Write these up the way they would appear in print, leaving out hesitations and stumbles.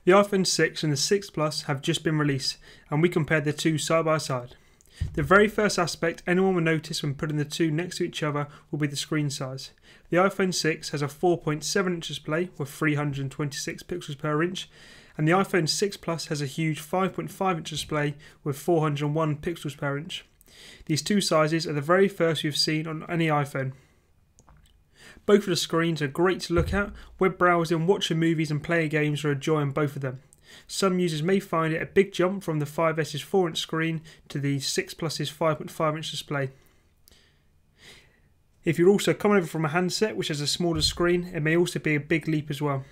The iPhone 6 and the 6 Plus have just been released, and we compared the two side by side. The very first aspect anyone will notice when putting the two next to each other will be the screen size. The iPhone 6 has a 4.7-inch display with 326 pixels per inch, and the iPhone 6 Plus has a huge 5.5-inch display with 401 pixels per inch. These two sizes are the very first we've seen on any iPhone. Both of the screens are great to look at. Web browsing, watching movies and playing games are a joy on both of them. Some users may find it a big jump from the 5S's 4-inch screen to the 6 Plus's 5.5-inch display. If you're also coming over from a handset which has a smaller screen, it may also be a big leap as well.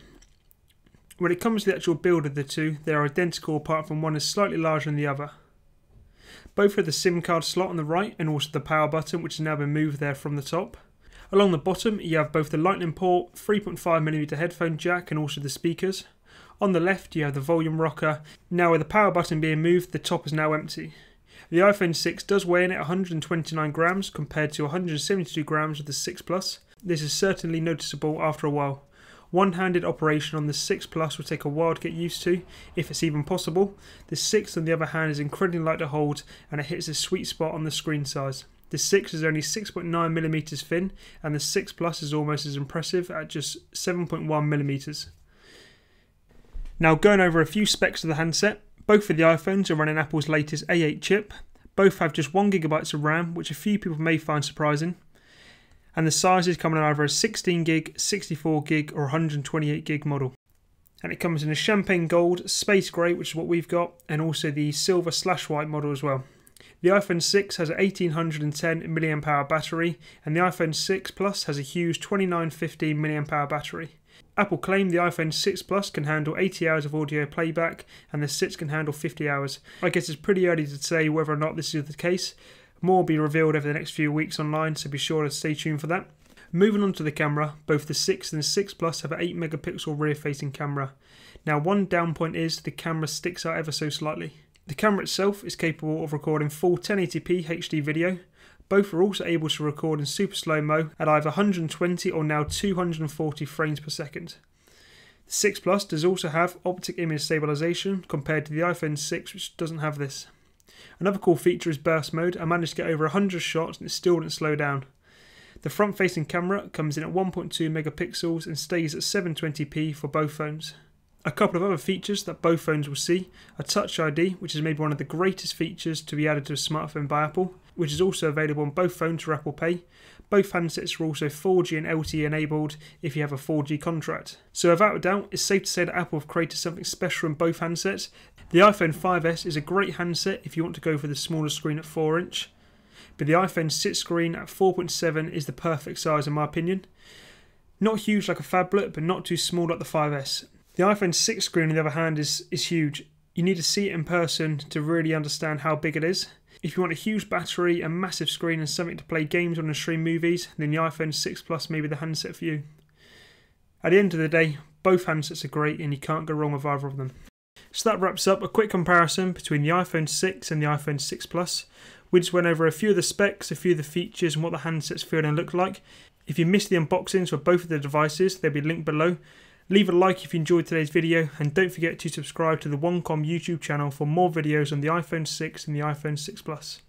When it comes to the actual build of the two, they are identical apart from one is slightly larger than the other. Both have the SIM card slot on the right and also the power button, which has now been moved there from the top. Along the bottom you have both the lightning port, 3.5mm headphone jack and also the speakers. On the left you have the volume rocker. Now with the power button being moved, the top is now empty. The iPhone 6 does weigh in at 129 grams compared to 172 grams with the 6 Plus. This is certainly noticeable after a while. One-handed operation on the 6 Plus will take a while to get used to, if it's even possible. The 6 on the other hand is incredibly light to hold and it hits a sweet spot on the screen size. The 6 is only 6.9mm thin and the 6 Plus is almost as impressive at just 7.1mm. Now going over a few specs of the handset, both of the iPhones are running Apple's latest A8 chip. Both have just 1GB of RAM, which a few people may find surprising. And the sizes come in either a 16GB, 64GB or 128GB model. And it comes in a champagne gold, space grey, which is what we've got, and also the silver/white model as well. The iPhone 6 has an 1810 mAh battery, and the iPhone 6 Plus has a huge 2950 mAh battery. Apple claim the iPhone 6 Plus can handle 80 hours of audio playback, and the 6 can handle 50 hours. I guess it's pretty early to say whether or not this is the case. More will be revealed over the next few weeks online, so be sure to stay tuned for that. Moving on to the camera, both the 6 and the 6 Plus have an 8MP rear-facing camera. Now one down point is the camera sticks out ever so slightly. The camera itself is capable of recording full 1080p HD video. Both are also able to record in super slow-mo at either 120 or now 240 frames per second. The 6 Plus does also have optic image stabilization compared to the iPhone 6, which doesn't have this. Another cool feature is burst mode. I managed to get over 100 shots and it still didn't slow down. The front-facing camera comes in at 1.2 megapixels and stays at 720p for both phones. A couple of other features that both phones will see are Touch ID, which is maybe one of the greatest features to be added to a smartphone by Apple, which is also available on both phones for Apple Pay. Both handsets are also 4G and LTE enabled if you have a 4G contract. So without a doubt, it's safe to say that Apple have created something special in both handsets. The iPhone 5S is a great handset if you want to go for the smaller screen at 4-inch, but the iPhone 6 screen at 4.7 is the perfect size in my opinion. Not huge like a phablet, but not too small like the 5S. The iPhone 6 screen on the other hand is huge. You need to see it in person to really understand how big it is. If you want a huge battery, a massive screen and something to play games on and stream movies, then the iPhone 6 Plus may be the handset for you. At the end of the day, both handsets are great and you can't go wrong with either of them. So that wraps up a quick comparison between the iPhone 6 and the iPhone 6 Plus. We just went over a few of the specs, a few of the features and what the handsets feel and look like. If you missed the unboxings for both of the devices, they'll be linked below. Leave a like if you enjoyed today's video and don't forget to subscribe to the OneCom YouTube channel for more videos on the iPhone 6 and the iPhone 6 Plus.